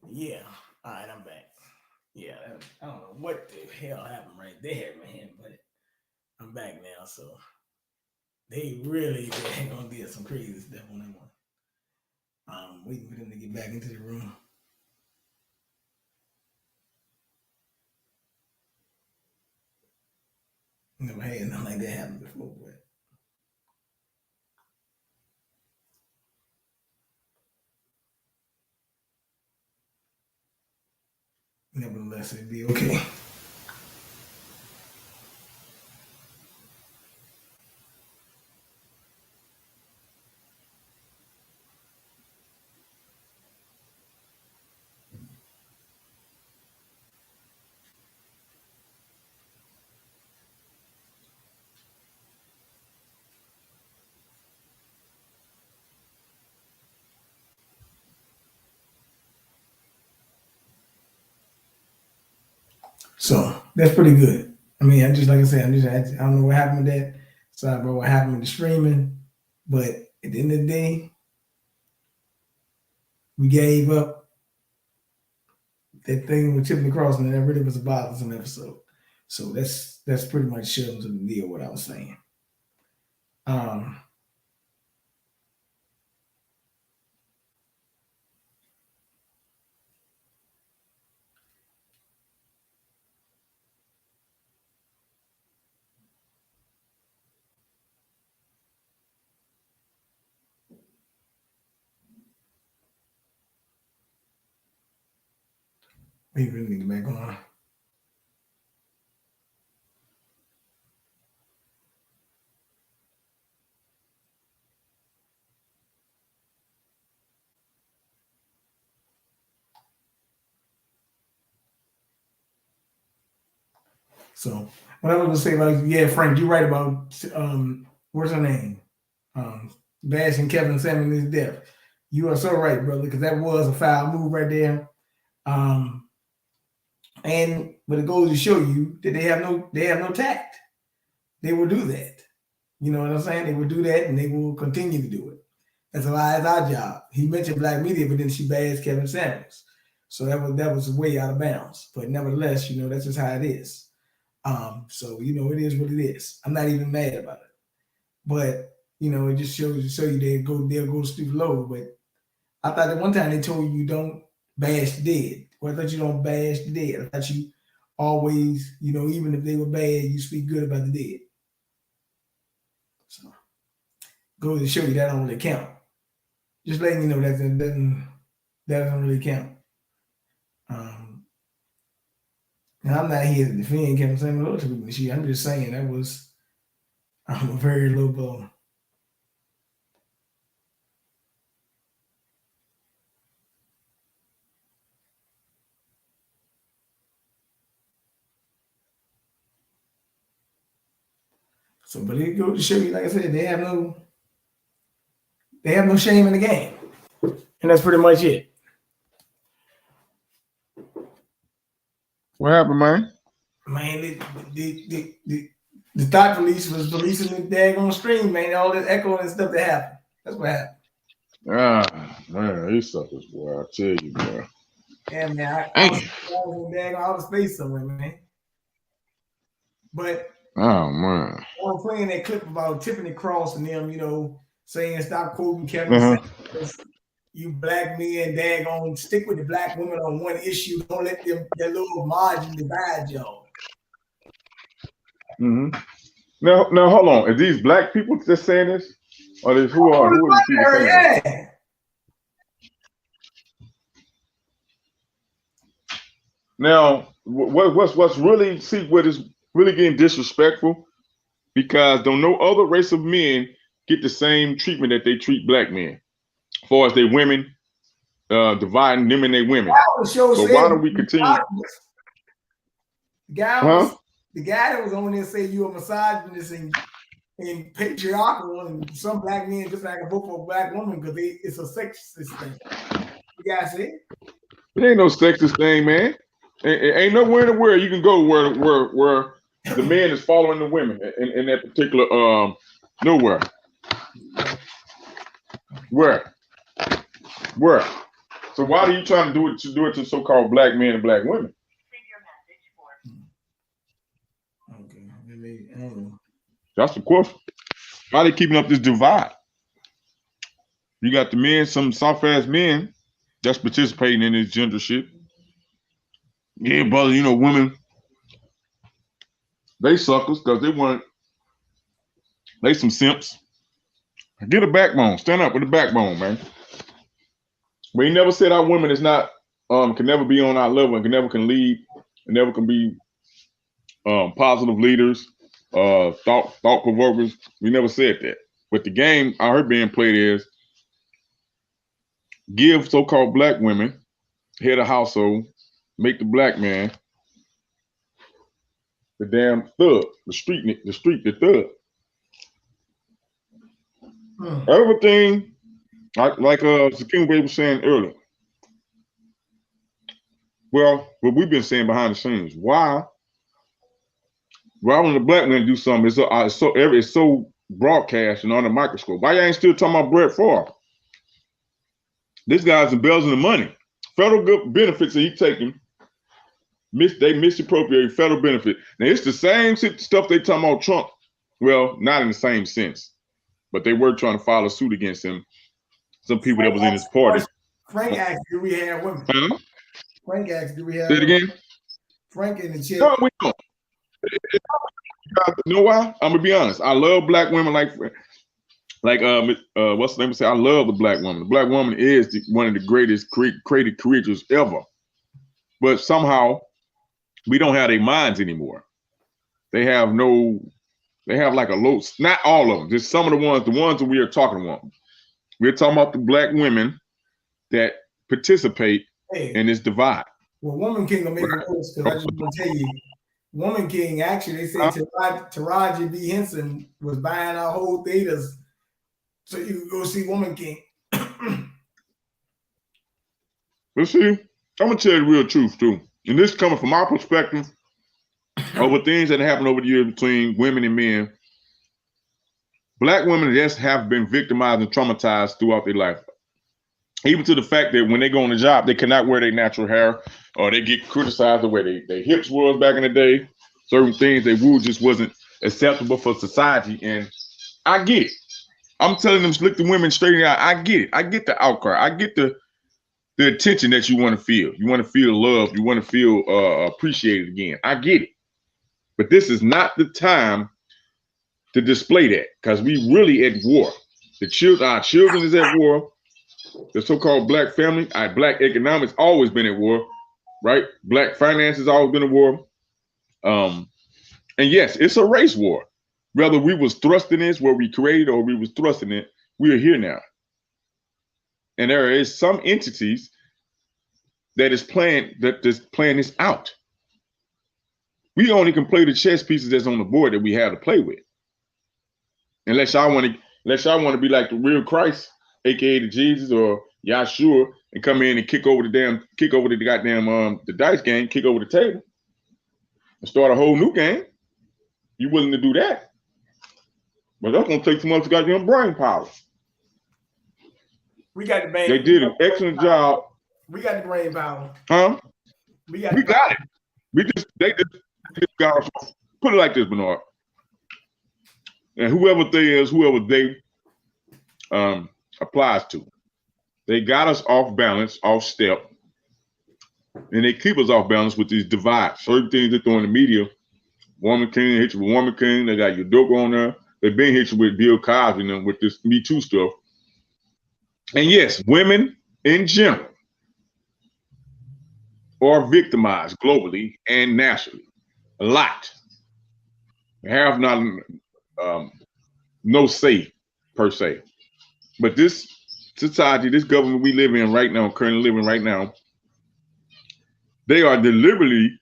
Yeah. All right, I'm back. Yeah, I don't know what the hell happened right there, man. But I'm back now, so they gonna did some crazy stuff on that one. Waiting for them to get back into the room. Never had nothing like that happen before, but nevertheless, it'd be okay. So that's pretty good. I mean, I just like I said, I don't know what happened with that. Sorry, bro, what happened with the streaming? But at the end of the day, we gave up that thing with Tiffany Cross, and that really was a bothersome episode. So that's pretty much shows the deal what I was saying. Um, we really need to get back on. So what I was gonna say, like, yeah, Frank, you're right about what's her name? Bashing Kevin Samuels' death. You are so right, brother, because that was a foul move right there. Um, and but it goes to show you that they have no tact. They will do that. You know what I'm saying? They will do that, and they will continue to do it. That's why it's our job. He mentioned black media, but then she bashed Kevin Samuels. So that was way out of bounds. But nevertheless, that's just how it is. So it is what it is. I'm not even mad about it. But it just shows to show you they'll go stupid low. But I thought that one time they told you don't bash the dead. Well, I thought you don't bash the dead. I thought you always, even if they were bad, you speak good about the dead. So goes to show you that don't really count. Just letting you know that doesn't really count. Um, now I'm not here to defend Kevin Samuels. I'm just saying that was a very low blow. So, but it goes to show you, like I said, they have no shame in the game, and that's pretty much it. What happened, man? Man, the thought police was releasing the daggone stream, man. All this echo and stuff that happened. That's what happened. Ah, man, these suckers, boy. I tell you, boy. Yeah, man. I was Damn. in daggone outer space somewhere, man. But Oh, man. I was playing that clip about Tiffany Cross and them, saying stop quoting Kevin Uh-huh. Samuels. You black men, daggone, stick with the black women on one issue. Don't let them their little margin divide y'all. Mm-hmm. Now, hold on. Are these black people just saying this? Or who are these people saying this? Yeah. Now, what's really what is really getting disrespectful because don't no other race of men get the same treatment that they treat black men, as far as they women, dividing them and their women. So why do we continue? The guy Huh? that was on there say you a misogynist and patriarchal, and some black men just like a vote for a black woman because it's a sexist thing. You guys see? It ain't no sexist thing, man. It ain't nowhere in the world you can go where the man is following the women in that particular nowhere. Where? So why are you trying to do it to so-called black men and black women? Okay, maybe, I don't know. That's the question. Why are they keeping up this divide? You got the men, some soft ass men that's participating in this gender shit. Yeah, brother, you know, women, they suckers because they some simps. Get a backbone. Stand up with a backbone, man. We never said our women is not can never be on our level and can lead and never can be positive leaders, thought provokers. We never said that. But the game I heard being played is give so-called black women head of household, make the black man the damn thug, the thug. Everything like Sakima was saying earlier. Well, what we've been saying behind the scenes, why when the black man do something, it's so broadcast and on the microscope. Why y'all ain't still talking about Brett Favre? This guy's embezzling the money. Federal benefits that he taking, they misappropriate federal benefit. Now it's the same stuff they talking about Trump. Well, not in the same sense, but they were trying to file a suit against him. Some people that was in his party. Frank asked, do we have women? Huh? Frank asked, do we have Say it again? Frank in the chat. No, we don't. You know why? I'm gonna be honest. I love black women like what's the name? Say I love the black woman. The black woman is one of the greatest created creatures ever. But somehow we don't have their minds anymore. They have like a low. Not all of them. Just some of the ones that we are talking about. We're talking about the black women that participate in this divide. Well, Woman King will make it worse because I just want to tell you, Woman King actually they said Taraji B. Henson was buying our whole theaters so you can go see Woman King. But see, I'm gonna tell you the real truth too, and this coming from our perspective over things that happen over the years between women and men. Black women just have been victimized and traumatized throughout their life. Even to the fact that when they go on the job, they cannot wear their natural hair, or they get criticized the way their hips was back in the day. Certain things they wore just wasn't acceptable for society, and I get it. I'm telling them, look the women straight in the eye. I get it. I get the outcry. I get the attention that you want to feel. You want to feel love. You want to feel appreciated again. I get it. But this is not the time to display that, because we really at war. Our children is at war. The so-called black family, black economics always been at war, right? Black finance has always been at war. And yes, it's a race war. Whether we was thrusting this where we created or we was thrusting it, we are here now. And there is some entities that is playing this out. We only can play the chess pieces that's on the board that we have to play with. Unless y'all want to be like the real Christ, aka the Jesus or Yahshua, and come in and kick over the goddamn the dice game, kick over the table, and start a whole new game. You willing to do that? But that's gonna take too much goddamn brain power. We got the brain. They did an excellent job. We got the brain power. Huh? We got it. They just got us. Put it like this, Bernard. And whoever they applies to, they got us off balance, off step, and they keep us off balance with these divides. Certain things they throw in the media. Woman King hit you with Woman King. They got your dope on there. They've been hit you with Bill Cosby and them with this Me Too stuff. And yes, women in general are victimized globally and nationally. A lot. They have not no say per se. But this society, this government we live in right now, currently living right now, they are deliberately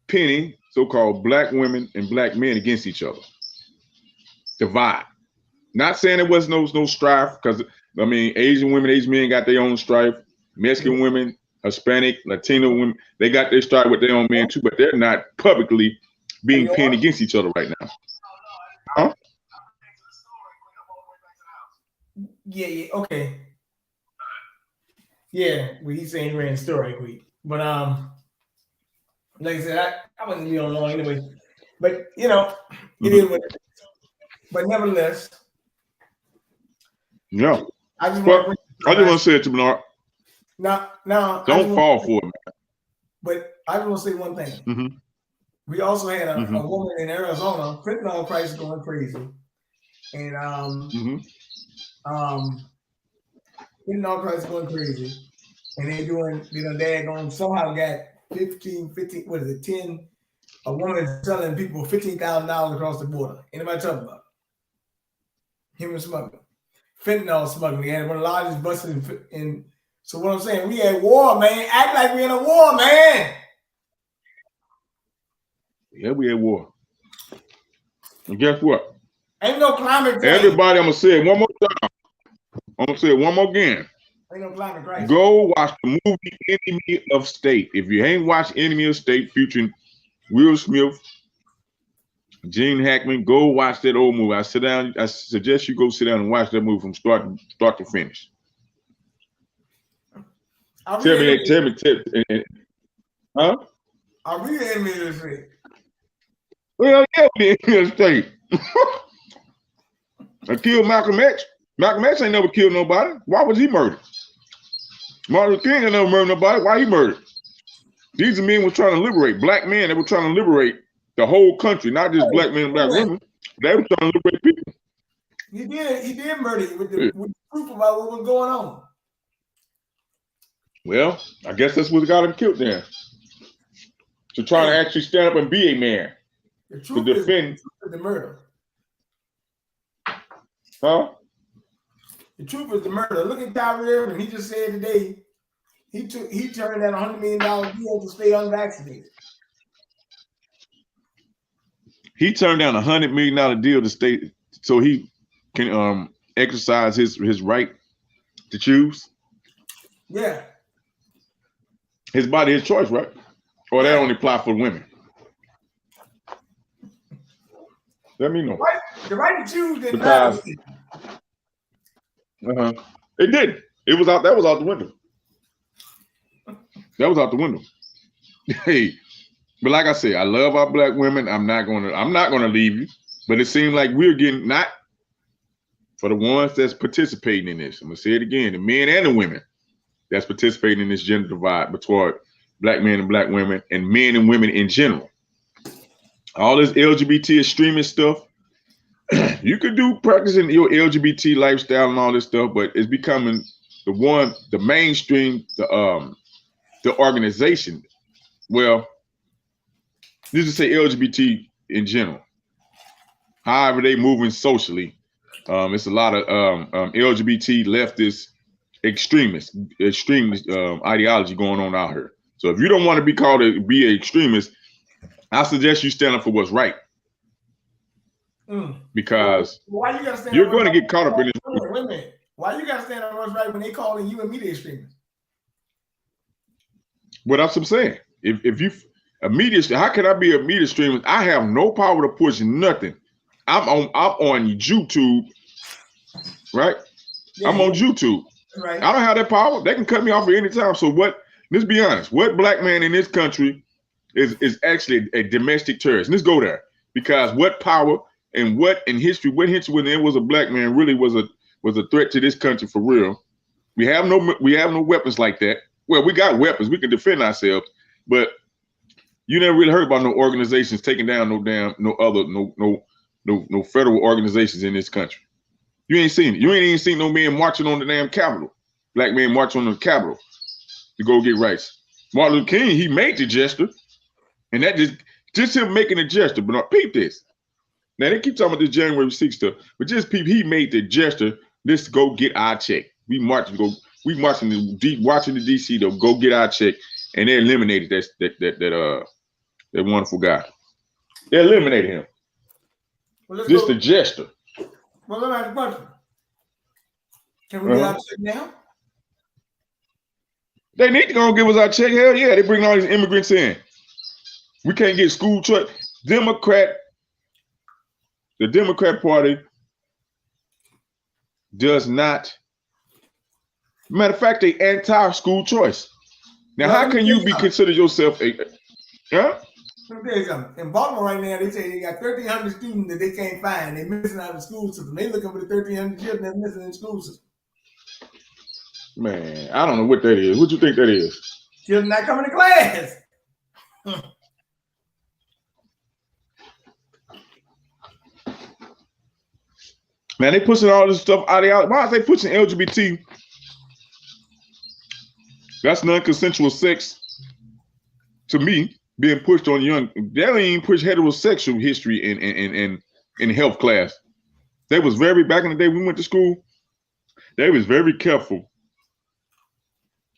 pinning so-called black women and black men against each other. Divide. Not saying there was no strife, because I mean, Asian women, Asian men got their own strife. Mexican women, Hispanic, Latino women, they got their strife with their own men too, but they're not publicly being pinned against each other right now. Huh? Yeah, okay. Yeah, well, he's saying he ran the store right quick. But like I said, I wasn't be on long anyway. But you know, it is Mhm. what it is. But nevertheless, Yeah. I just want to But bring I just want last to say it to Bernard. now I just Don't want fall for it, but I just want to say one thing. man. Mm-hmm. We also had a Mm-hmm. woman in Arizona, fentanyl prices going crazy. And Mm-hmm. fentanyl prices going crazy. And they doing, daggone somehow got 15, what is it, 10, a woman is selling people $15,000 across the border. Anybody talking about human smuggling? Fentanyl smuggling. They had one of the largest busts in. So what I'm saying, we at war, man. Act like we in a war, man. Yeah, we at war. And guess what? Ain't no climate change. Everybody, I'm gonna say it one more time. I'm gonna say it one more again. Ain't no climate crisis. Go watch the movie Enemy of State. If you ain't watched Enemy of State featuring Will Smith, Gene Hackman, go watch that old movie. I suggest you go sit down and watch that movie from start to finish. Tell me, huh? Are we the enemy of the state? Well, yeah, we Enemy of State. I killed Malcolm X. Malcolm X ain't never killed nobody. Why was he murdered? Martin Luther King ain't never murdered nobody. Why he murdered? These men were trying to liberate black men. They were trying to liberate the whole country, not just black men and black women. They were trying to liberate people. He did murder you with the proof about what was going on. Well, I guess that's what got him killed then. To try to actually stand up and be a man. The truth to defend is the murder. Huh? The truth is the murder. Look at Kyrie Irving. He just said today he turned down $100 million deal to stay unvaccinated. He turned down $100 million deal to stay so he can exercise his right to choose. Yeah. His body, his choice, right? Or that only apply for women. Let me know. The right to choose did not. It didn't. It was out. That was out the window. That was out the window. Hey, but like I said, I love our black women. I'm not gonna leave you. But it seems like we're getting not for the ones that's participating in this. I'm gonna say it again: the men and the women that's participating in this gender divide between black men and black women, and men and women in general. All this LGBT extremist stuff. You could do practicing your LGBT lifestyle and all this stuff, but it's becoming the mainstream, the organization. Well, let's just say LGBT in general. However, they moving socially. It's a lot of LGBT leftist extremist ideology going on out here. So if you don't want to be called to be an extremist, I suggest you stand up for what's right. Because why you gotta stand you're going to get caught up in this. Wait a minute. Why you gotta stand up for what's right when they calling you a media extremist? What that's what I'm saying. If you a media, how can I be a media extremist? I have no power to push nothing. I'm on YouTube, right? Yeah, I'm on YouTube. Right. I don't have that power. They can cut me off at any time. So what? Let's be honest. What black man in this country is actually a domestic terrorist? Let's go there, because what power and what in history? What history when there was a black man really was a threat to this country for real? We have no weapons like that. Well, we got weapons. We can defend ourselves, but you never really heard about no organizations taking down no federal organizations in this country. You ain't seen it. You ain't even seen no man marching on the damn Capitol. Black man marching on the Capitol to go get rights. Martin Luther King, he made the gesture, and that just him making a gesture. But now, peep this. Now they keep talking about this January 6th stuff, but just peep, he made the gesture. Let's go get our check. We marching to Washington D.C. to go get our check, and they eliminated that wonderful guy. They eliminated him. Well, just the gesture. Well, let me ask a question. Can we get our check now? They need to go and give us our check. Hell yeah, they bring all these immigrants in. We can't get school choice. The Democrat Party does not Matter of fact, they anti-school choice. Now, Well, how can you be considered yourself a? Yeah. Let me tell you something. In Baltimore right now, they say they got 1,300 students that they can't find. They're missing out of the school system. They're looking for the 1,300 children that's missing in the school system. Man, I don't know what that is. What you think that is? Children not coming to class. Man, they pushing all this stuff out of. Why are they pushing LGBT? That's non-consensual sex. To me, being pushed on young. They don't even push heterosexual history in health class. They was very back in the day we went to school. They was very careful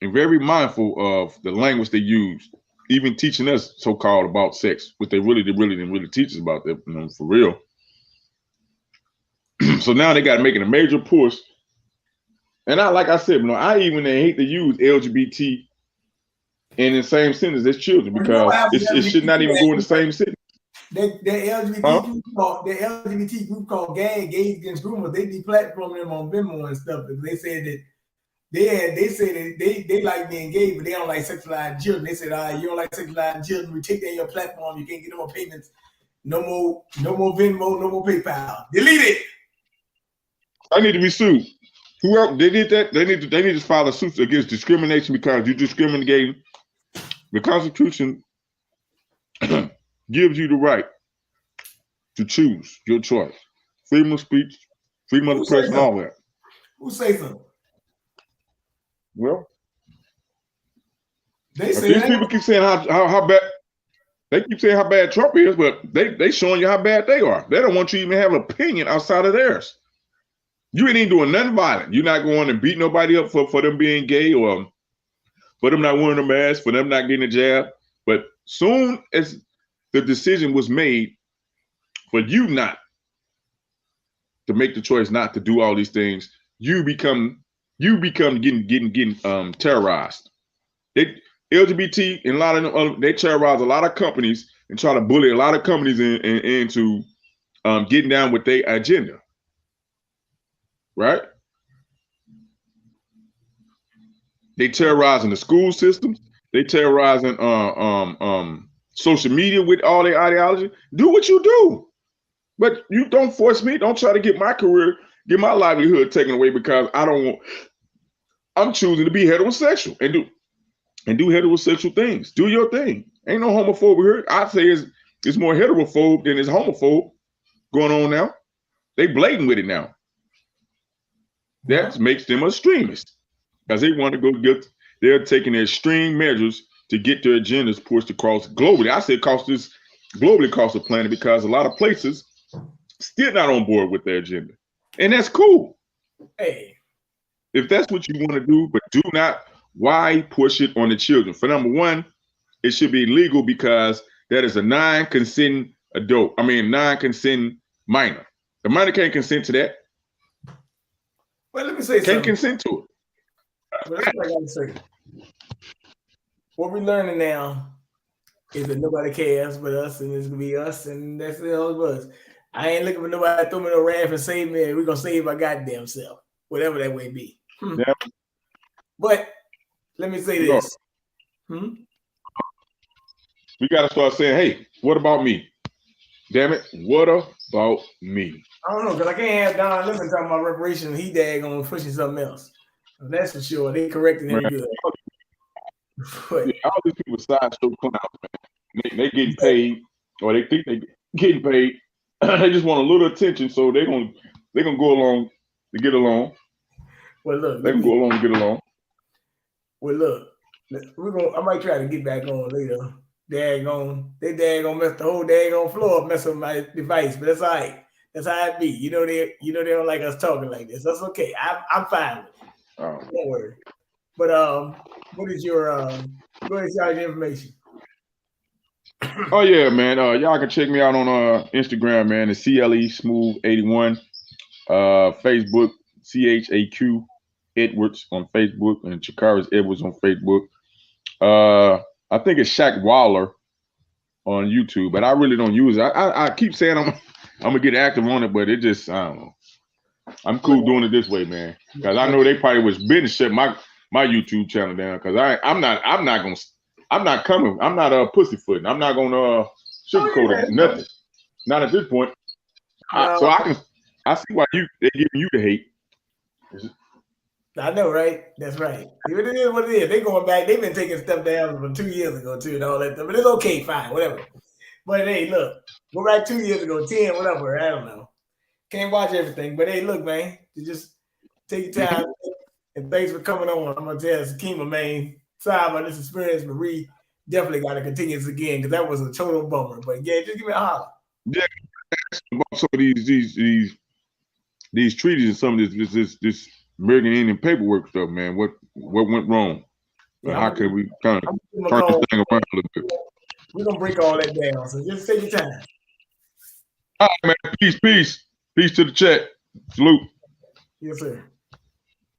and very mindful of the language they used, even teaching us so-called about sex, which they really didn't teach us about that, for real. So now they got to make it a major push. And like I said, I even hate to use LGBT in the same sentence as children because it should not even go in the same sentence. The LGBT group called Gays Against Groomers, they deplatforming them on Venmo and stuff. They said that they like being gay, but they don't like sexualized children. They said, you don't like sexualized children, we take that your platform, you can't get no more payments, no more Venmo, no more PayPal. Delete it. I need to be sued. Whoever they did that, they need to file a suit against discrimination because you're discriminating. The Constitution gives you the right to choose your choice. Freedom of speech, freedom of the press, and all that. Who say something? Well, they say these people keep saying how bad they keep saying how bad Trump is, but they showing you how bad they are. They don't want you to even have an opinion outside of theirs. You ain't even doing nothing violent. You're not going to beat nobody up for them being gay or for them not wearing a mask, for them not getting a jab. But soon as the decision was made for you not to make the choice not to do all these things, you become getting terrorized. LGBT and a lot of them, they terrorize a lot of companies and try to bully a lot of companies into getting down with their agenda. Right? They terrorizing the school systems. They terrorizing social media with all their ideology. Do what you do, but you don't force me. Don't try to get my career, get my livelihood taken away because I don't want. I'm choosing to be heterosexual and do heterosexual things. Do your thing. Ain't no homophobe here. I'd say it's more heterophobe than it's homophobe going on now. They blatant with it now. That makes them extremists because they want to go they're taking extreme measures to get their agendas pushed across globally. I say across the planet because a lot of places still not on board with their agenda. And that's cool. Hey. If that's what you want to do, but do not, why push it on the children? For number one, it should be legal because that is a non-consenting minor. The minor can't consent to that. Well, let me say something. Can't consent to it. Well, that's what I gotta say. What we're learning now is that nobody cares but us, and it's gonna be us, and that's all of us. I ain't looking for nobody to throw me no raft and save me. We're gonna save our goddamn self, whatever that may be. Yeah. But let me say this. We gotta start saying, hey, what about me? Damn it, what about me? I don't know, because I can't have Don Lemon talking about reparations. He daggone pushing something else. That's for sure. They corrected him good. Yeah, all these people sideshow clowns, man. They getting paid, or they think they getting paid. They just want a little attention, so they're gonna go along to get along. Well, look, they can go along to get along. Well, look, I might try to get back on later. They daggone mess the whole daggone floor up, mess up my device, but that's all right. That's how it be. You know they don't like us talking like this. That's okay. I'm fine with it. Don't worry. But what is your information? Oh yeah, man. Y'all can check me out on Instagram, man. It's CLE Smooth 81. Facebook CHAQ Edwards on Facebook and Chikara's Edwards on Facebook. I think it's Shaq Waller on YouTube, but I really don't use it. I keep saying I'm gonna get active on it, but it just, I don't know. I'm cool doing it this way, man. Because I know they probably was been to shut my YouTube channel down. Because I'm not coming. I'm not pussyfooting. I'm not gonna sugarcoat it. Nothing. Not at this point. So I see why they giving you the hate. I know, right? That's right. It is what it is. They going back. They've been taking stuff down from 2 years ago too, and all that stuff. But it's okay, fine, whatever. But hey, look, go back 2 years ago, 10, whatever. I don't know. Can't watch everything, but hey, look, man, you just take your time. And thanks for coming on. I'm gonna tell Sakima, man, sorry about this experience, but we definitely got to continue this again because that was a total bummer. But yeah, just give me a holler. Yeah, about some of these treaties and some of this American Indian paperwork stuff, man. What went wrong? Yeah, how can we kind of turn this thing around a little bit? We're gonna break all that down. So just take your time. All right, man. Peace to the chat. Salute. Yes, sir.